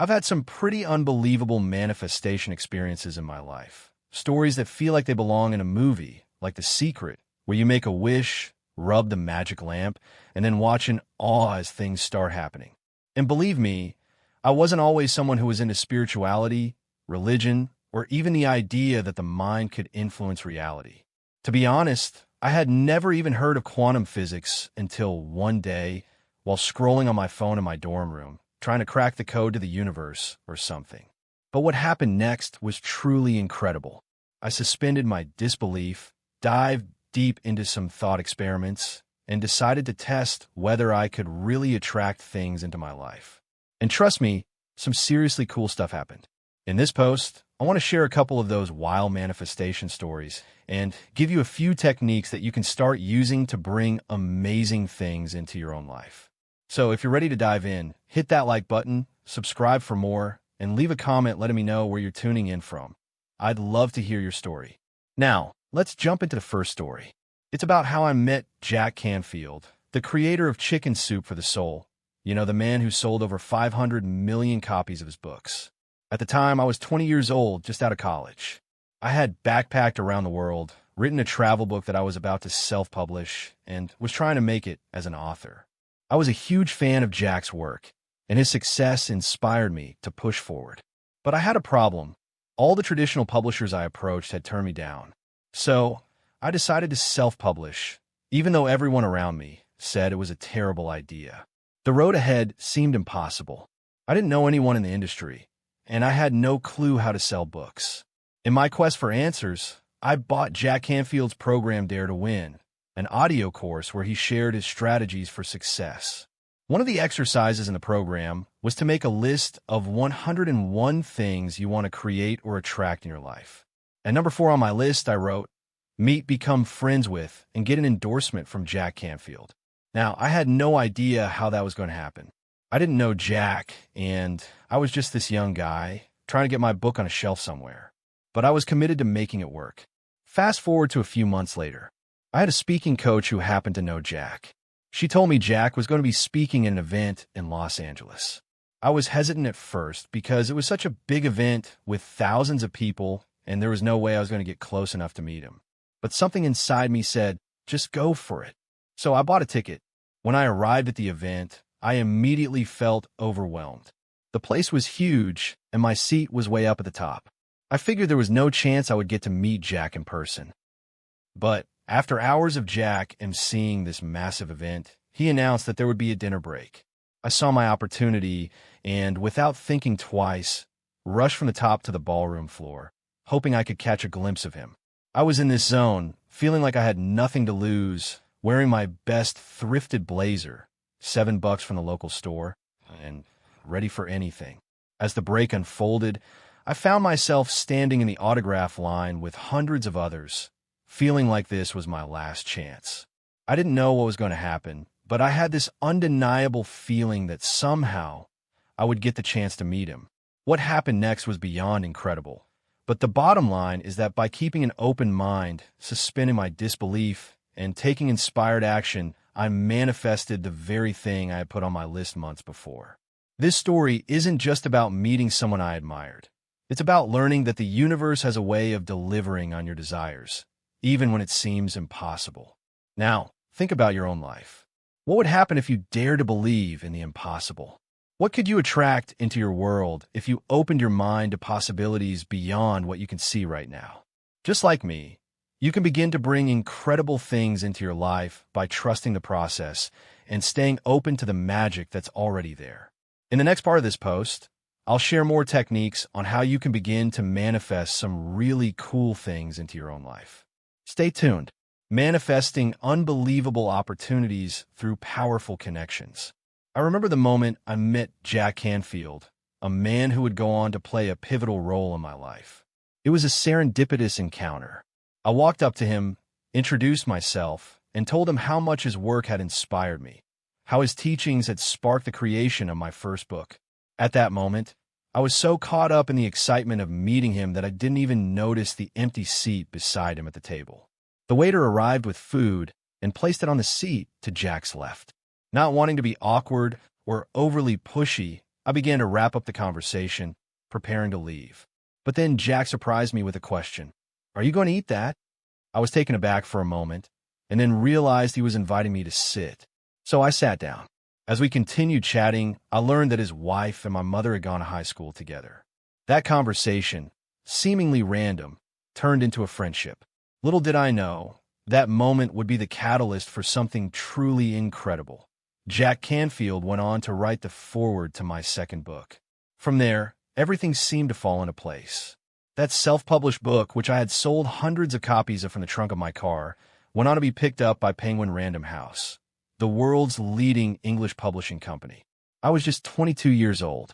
I've had some pretty unbelievable manifestation experiences in my life. Stories that feel like they belong in a movie, like The Secret, where you make a wish, rub the magic lamp, and then watch in awe as things start happening. And believe me, I wasn't always someone who was into spirituality, religion, or even the idea that the mind could influence reality. To be honest, I had never even heard of quantum physics until one day, while scrolling on my phone in my dorm room, trying to crack the code to the universe or something. But what happened next was truly incredible. I suspended my disbelief, dived deep into some thought experiments, and decided to test whether I could really attract things into my life. And trust me, some seriously cool stuff happened. In this post, I want to share a couple of those wild manifestation stories and give you a few techniques that you can start using to bring amazing things into your own life. So if you're ready to dive in, hit that like button, subscribe for more, and leave a comment letting me know where you're tuning in from. I'd love to hear your story. Now, let's jump into the first story. It's about how I met Jack Canfield, the creator of Chicken Soup for the Soul. You know, the man who sold over 500 million copies of his books. At the time, I was 20 years old, just out of college. I had backpacked around the world, written a travel book that I was about to self-publish, and was trying to make it as an author. I was a huge fan of Jack's work, and his success inspired me to push forward. But I had a problem. All the traditional publishers I approached had turned me down. So I decided to self-publish, even though everyone around me said it was a terrible idea. The road ahead seemed impossible. I didn't know anyone in the industry, and I had no clue how to sell books. In my quest for answers, I bought Jack Canfield's program Dare to Win, an audio course where he shared his strategies for success. One of the exercises in the program was to make a list of 101 things you want to create or attract in your life. At number 4 on my list, I wrote, meet, become friends with, and get an endorsement from Jack Canfield. Now, I had no idea how that was going to happen. I didn't know Jack, and I was just this young guy trying to get my book on a shelf somewhere. But I was committed to making it work. Fast forward to a few months later. I had a speaking coach who happened to know Jack. She told me Jack was going to be speaking at an event in Los Angeles. I was hesitant at first because it was such a big event with thousands of people, and there was no way I was going to get close enough to meet him. But something inside me said, just go for it. So I bought a ticket. When I arrived at the event, I immediately felt overwhelmed. The place was huge, and my seat was way up at the top. I figured there was no chance I would get to meet Jack in person. But after hours of Jack emceeing this massive event, he announced that there would be a dinner break. I saw my opportunity and, without thinking twice, rushed from the top to the ballroom floor, hoping I could catch a glimpse of him. I was in this zone, feeling like I had nothing to lose, wearing my best thrifted blazer, $7 from the local store, and ready for anything. As the break unfolded, I found myself standing in the autograph line with hundreds of others, feeling like this was my last chance. I didn't know what was going to happen, but I had this undeniable feeling that somehow I would get the chance to meet him. What happened next was beyond incredible. But the bottom line is that by keeping an open mind, suspending my disbelief, and taking inspired action, I manifested the very thing I had put on my list months before. This story isn't just about meeting someone I admired. It's about learning that the universe has a way of delivering on your desires, even when it seems impossible. Now, think about your own life. What would happen if you dared to believe in the impossible? What could you attract into your world if you opened your mind to possibilities beyond what you can see right now? Just like me, you can begin to bring incredible things into your life by trusting the process and staying open to the magic that's already there. In the next part of this post, I'll share more techniques on how you can begin to manifest some really cool things into your own life. Stay tuned. Manifesting unbelievable opportunities through powerful connections. I remember the moment I met Jack Canfield, a man who would go on to play a pivotal role in my life. It was a serendipitous encounter. I walked up to him, introduced myself, and told him how much his work had inspired me, how his teachings had sparked the creation of my first book. At that moment, I was so caught up in the excitement of meeting him that I didn't even notice the empty seat beside him at the table. The waiter arrived with food and placed it on the seat to Jack's left. Not wanting to be awkward or overly pushy, I began to wrap up the conversation, preparing to leave. But then Jack surprised me with a question. Are you going to eat that? I was taken aback for a moment, and then realized he was inviting me to sit. So I sat down. As we continued chatting, I learned that his wife and my mother had gone to high school together. That conversation, seemingly random, turned into a friendship. Little did I know, that moment would be the catalyst for something truly incredible. Jack Canfield went on to write the foreword to my second book. From there, everything seemed to fall into place. That self-published book, which I had sold hundreds of copies of from the trunk of my car, went on to be picked up by Penguin Random House, the world's leading English publishing company. I was just 22 years old.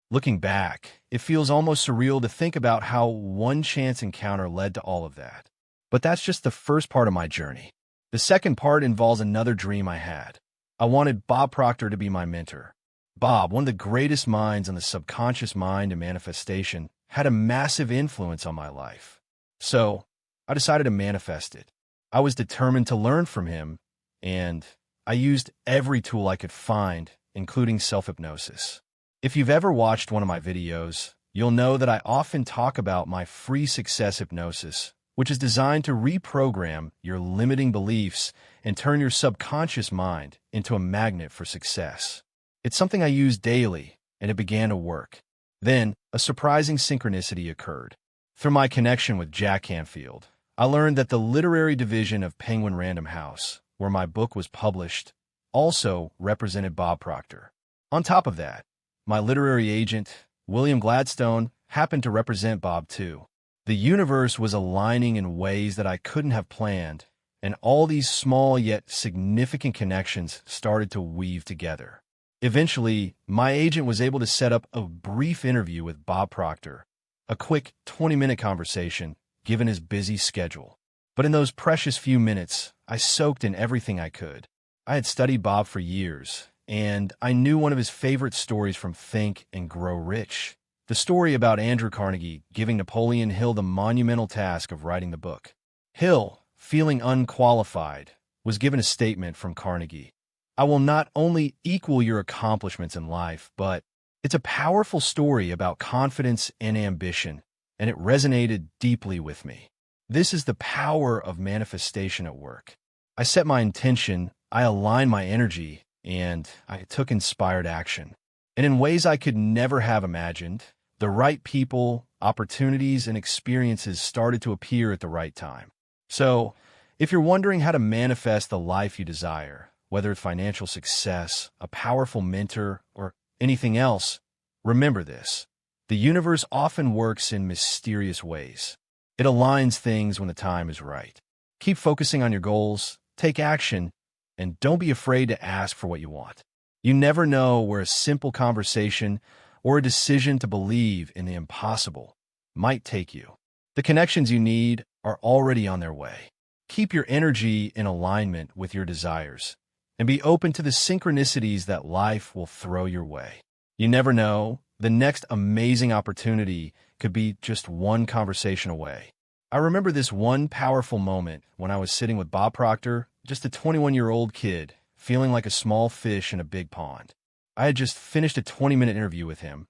Looking back, it feels almost surreal to think about how one chance encounter led to all of that. But that's just the first part of my journey. The second part involves another dream I had. I wanted Bob Proctor to be my mentor. Bob, one of the greatest minds on the subconscious mind and manifestation, had a massive influence on my life. So, I decided to manifest it. I was determined to learn from him, and I used every tool I could find, including self-hypnosis. If you've ever watched one of my videos, you'll know that I often talk about my free success hypnosis, which is designed to reprogram your limiting beliefs and turn your subconscious mind into a magnet for success. It's something I use daily, and it began to work. Then, a surprising synchronicity occurred. Through my connection with Jack Canfield, I learned that the literary division of Penguin Random House, where my book was published, also represented Bob Proctor. On top of that, my literary agent, William Gladstone, happened to represent Bob too. The universe was aligning in ways that I couldn't have planned, and all these small yet significant connections started to weave together. Eventually, my agent was able to set up a brief interview with Bob Proctor, a quick 20-minute conversation, given his busy schedule. But in those precious few minutes, I soaked in everything I could. I had studied Bob for years, and I knew one of his favorite stories from Think and Grow Rich. The story about Andrew Carnegie giving Napoleon Hill the monumental task of writing the book. Hill, feeling unqualified, was given a statement from Carnegie. I will not only equal your accomplishments in life, but it's a powerful story about confidence and ambition, and it resonated deeply with me. This is the power of manifestation at work. I set my intention, I aligned my energy, and I took inspired action. And in ways I could never have imagined, the right people, opportunities, and experiences started to appear at the right time. So, if you're wondering how to manifest the life you desire, whether it's financial success, a powerful mentor, or anything else, remember this. The universe often works in mysterious ways. It aligns things when the time is right. Keep focusing on your goals, take action, and don't be afraid to ask for what you want. You never know where a simple conversation or a decision to believe in the impossible might take you. The connections you need are already on their way. Keep your energy in alignment with your desires, and be open to the synchronicities that life will throw your way. You never know, the next amazing opportunity could be just one conversation away. I remember this one powerful moment when I was sitting with Bob Proctor, just a 21-year-old kid, feeling like a small fish in a big pond. I had just finished a 20-minute interview with him,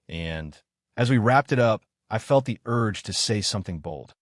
and as we wrapped it up, I felt the urge to say something bold.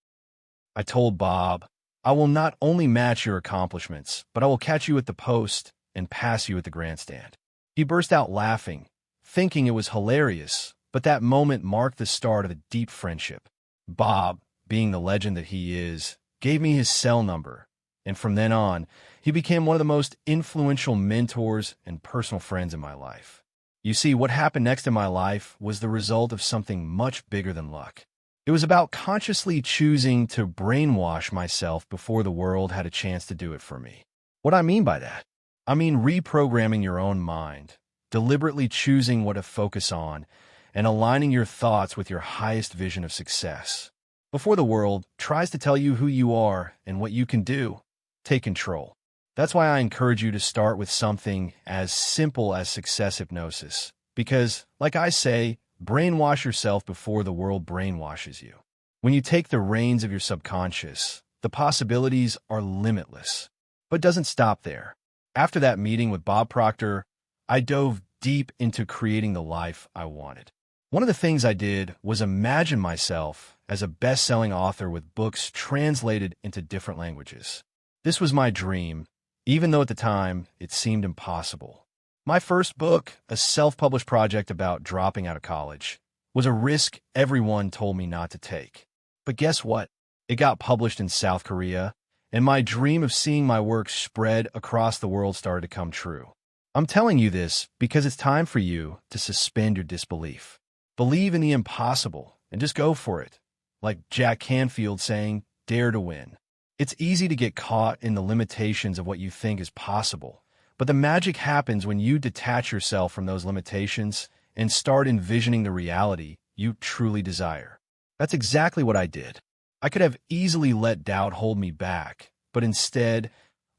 I told Bob, I will not only match your accomplishments, but I will catch you at the post and pass you at the grandstand. He burst out laughing, thinking it was hilarious, but that moment marked the start of a deep friendship. Bob, being the legend that he is, gave me his cell number, and from then on, he became one of the most influential mentors and personal friends in my life. You see, what happened next in my life was the result of something much bigger than luck. It was about consciously choosing to brainwash myself before the world had a chance to do it for me. What I mean by that? I mean reprogramming your own mind, deliberately choosing what to focus on, and aligning your thoughts with your highest vision of success. Before the world tries to tell you who you are and what you can do, take control. That's why I encourage you to start with something as simple as success hypnosis. Because, like I say, brainwash yourself before the world brainwashes you. When you take the reins of your subconscious, the possibilities are limitless. But it doesn't stop there. After that meeting with Bob Proctor, I dove deep into creating the life I wanted. One of the things I did was imagine myself as a best-selling author with books translated into different languages. This was my dream, even though at the time it seemed impossible. My first book, a self-published project about dropping out of college, was a risk everyone told me not to take. But guess what? It got published in South Korea, and my dream of seeing my work spread across the world started to come true. I'm telling you this because it's time for you to suspend your disbelief. Believe in the impossible and just go for it. Like Jack Canfield saying, dare to win. It's easy to get caught in the limitations of what you think is possible, but the magic happens when you detach yourself from those limitations and start envisioning the reality you truly desire. That's exactly what I did. I could have easily let doubt hold me back, but instead,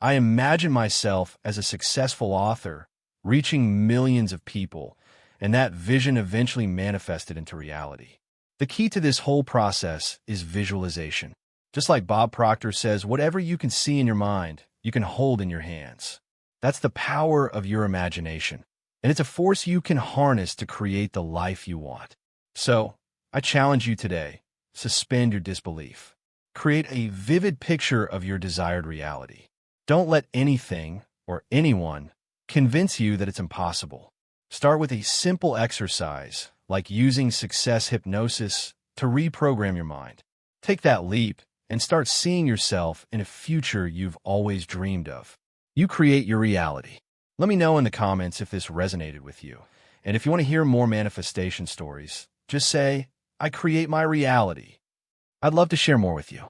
I imagined myself as a successful author, reaching millions of people, and that vision eventually manifested into reality. The key to this whole process is visualization. Just like Bob Proctor says, whatever you can see in your mind, you can hold in your hands. That's the power of your imagination, and it's a force you can harness to create the life you want. So, I challenge you today, suspend your disbelief. Create a vivid picture of your desired reality. Don't let anything or anyone convince you that it's impossible. Start with a simple exercise, like using success hypnosis to reprogram your mind. Take that leap and start seeing yourself in a future you've always dreamed of. You create your reality. Let me know in the comments if this resonated with you. And if you want to hear more manifestation stories, just say, I create my reality. I'd love to share more with you.